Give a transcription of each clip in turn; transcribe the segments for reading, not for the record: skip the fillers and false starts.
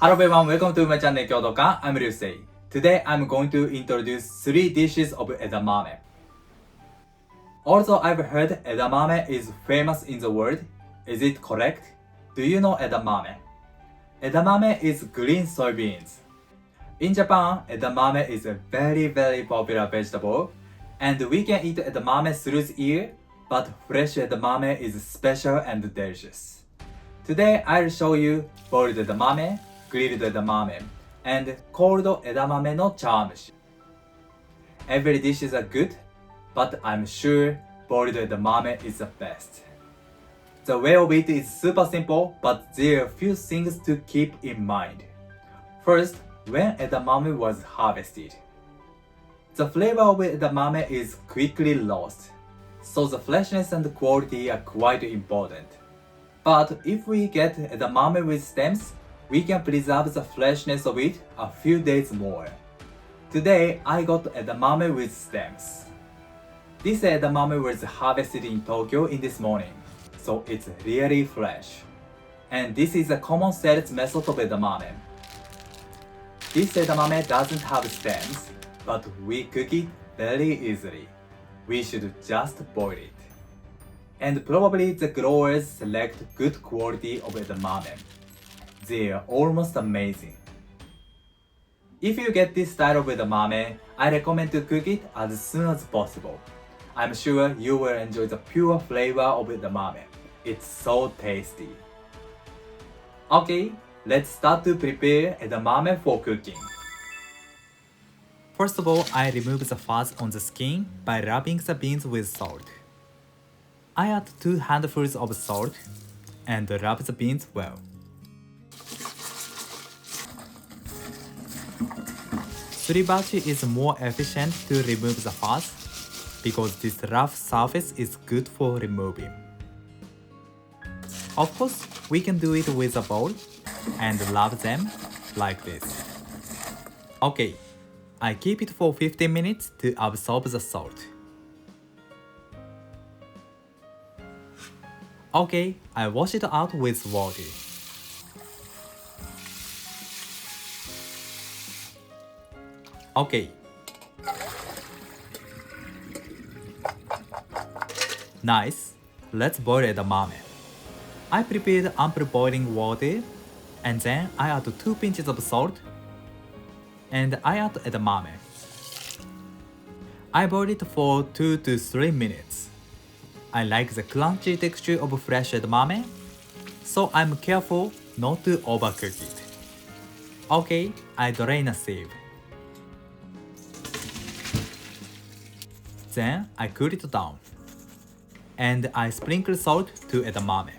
Hello everyone, welcome to my channel Kyotokan. I'm Ryusei. Today I'm going to introduce 3 dishes of edamame. Also, I've heard edamame is famous in the world. Is it correct? Do you know edamame? Edamame is green soybeans. In Japan, edamame is a very popular vegetable, and we can eat edamame through the year, but fresh edamame is special and delicious. Today I'll show you boiled edamame, grilled edamame, and cold edamame no chawanmushi. Every dish is good, but I'm sure boiled edamame is the best. The way of it is super simple, but there are a few things to keep in mind. First, when edamame was harvested. The flavor of edamame is quickly lost, so the freshness and quality are quite important. But if we get edamame with stems, we can preserve the freshness of it a few days more. Today, I got edamame with stems. This edamame was harvested in Tokyo in this morning, so it's really fresh. And this is a common sales method of edamame. This edamame doesn't have stems, but we cook it very easily. We should just boil it. And probably the growers select good quality of edamame. They are almost amazing. If you get this style of edamame, I recommend to cook it as soon as possible. I'm sure you will enjoy the pure flavor of edamame. It's so tasty. Okay, let's start to prepare edamame for cooking. First of all, I remove the fuzz on the skin by rubbing the beans with salt. I add 2 handfuls of salt and rub the beans well. Suribachi is more efficient to remove the fuzz because this rough surface is good for removing. Of course, we can do it with a bowl and rub them like this. Okay, I keep it for 15 minutes to absorb the salt. Okay, I wash it out with water. Okay. Nice. Let's boil edamame. I prepared ample boiling water, and then I add 2 pinches of salt, and I add edamame. I boil it for 2 to 3 minutes. I like the crunchy texture of fresh edamame, so I'm careful not to overcook it. Okay, I drain a sieve. Then I cool it down, and I sprinkle salt to edamame.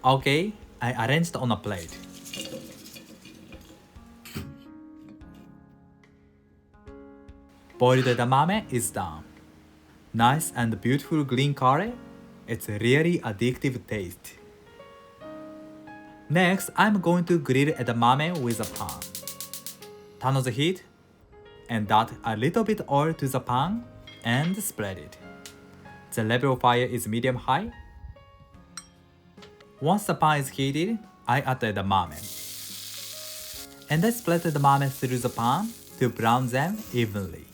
Okay, I arranged on a plate. Boiled edamame is done. Nice and beautiful green color. It's really addictive taste. Next, I'm going to grill edamame with a pan. Turn on the heat and add a little bit oil to the pan and spread it. The level of fire is medium-high. Once the pan is heated, I add edamame. And I spread edamame through the pan to brown them evenly.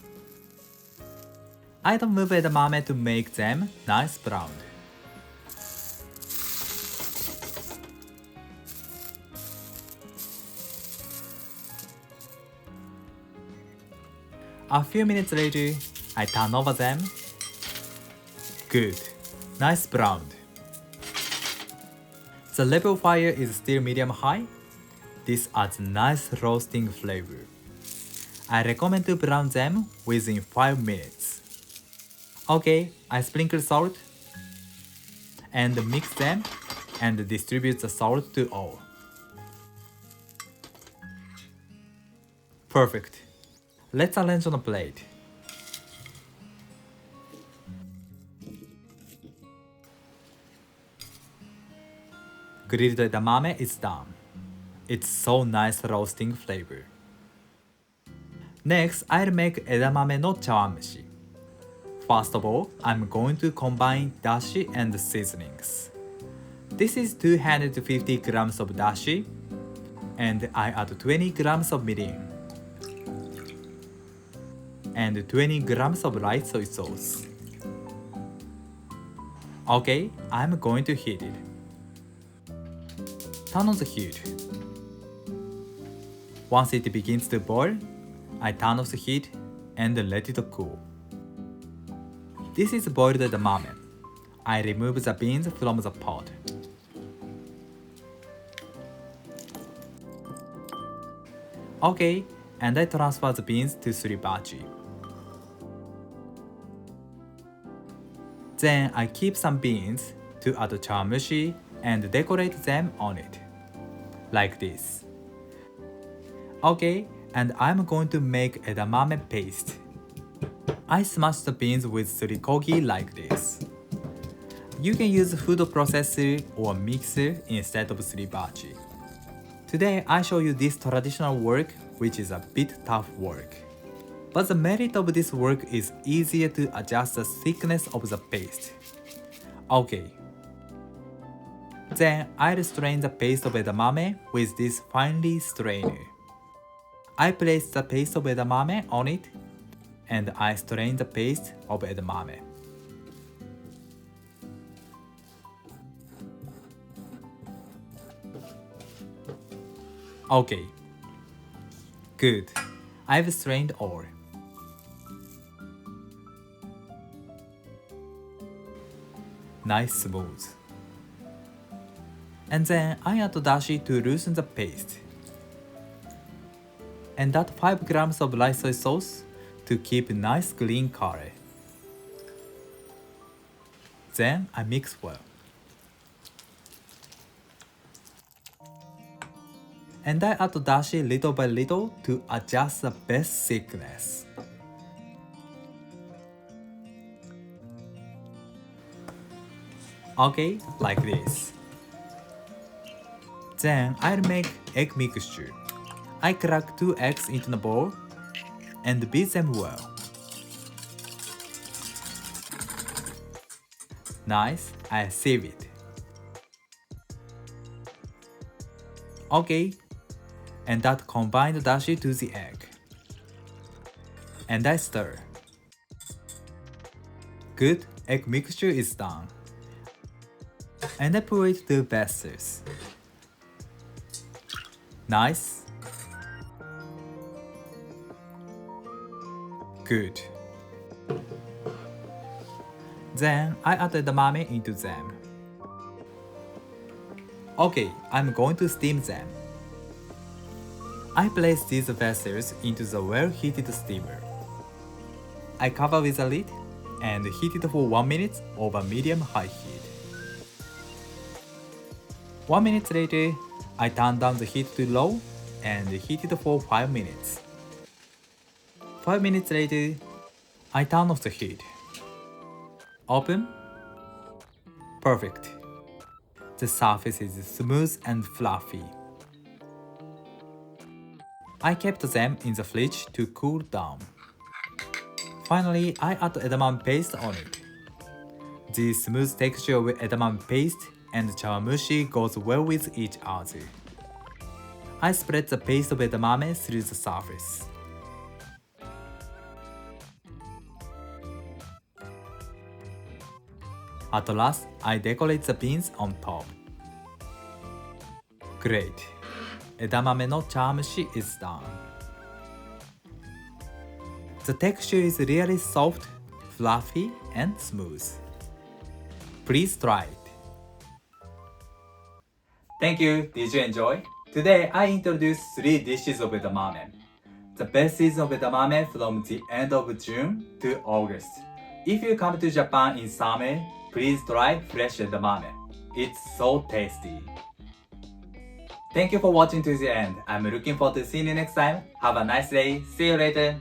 I don't move edamame to make them nice brown. A few minutes later, I turn over them. Good. Nice browned. The level of fire is still medium-high. This adds nice roasting flavor. I recommend to brown them within 5 minutes. Okay, I sprinkle salt and mix them and distribute the salt to all. Perfect. Let's arrange on a plate. Grilled edamame is done. It's so nice roasting flavor. Next, I'll make edamame no chawanmushi. First of all, I'm going to combine dashi and seasonings. This is 250 grams of dashi, and I add 20 grams of mirin, and 20 grams of light soy sauce. Okay, I'm going to heat it. Turn on the heat. Once it begins to boil, I turn off the heat and let it cool. This is boiled edamame. I remove the beans from the pot. Okay, and I transfer the beans to suribachi. Then I keep some beans to add chawanmushi and decorate them on it. Like this. Okay, and I'm going to make edamame paste. I smash the beans with surikogi like this. You can use food processor or mixer instead of suribachi. Today I show you this traditional work, which is a bit tough work. But the merit of this work is easier to adjust the thickness of the paste. Okay. Then I'll strain the paste of edamame with this finely strainer. I place the paste of edamame on it, and I strain the paste of edamame. Okay. Good. I've strained all. Nice smooth. And then I add dashi to loosen the paste. And add 5 grams of light soy sauce to keep nice green color. Then I mix well. And I add dashi little by little to adjust the best thickness. Okay, like this. Then I'll make egg mixture. I crack 2 eggs into the bowl and beat them well. Nice, I sieve it. Okay, and add combined dashi to the egg. And I stir. Good, egg mixture is done. And I pour it to vessels. Nice. Good. Then I add edamame into them. Okay, I'm going to steam them. I place these vessels into the well-heated steamer. I cover with a lid and heat it for 1 minute over medium-high heat. 1 minute later, I turn down the heat to low and heat it for 5 minutes. 5 minutes later, I turn off the heat. Open. Perfect. The surface is smooth and fluffy. I kept them in the fridge to cool down. Finally, I add edamame paste on it. The smooth texture of edamame paste and chawanmushi goes well with each other. I spread the paste of edamame through the surface. At last, I decorate the beans on top. Great! Edamame no chawanmushi is done. The texture is really soft, fluffy, and smooth. Please try it. Thank you. Did you enjoy? Today I introduced 3 dishes of edamame. The best season of edamame from the end of June to August. If you come to Japan in summer, please try fresh edamame. It's so tasty. Thank you for watching to the end. I'm looking forward to seeing you next time. Have a nice day. See you later.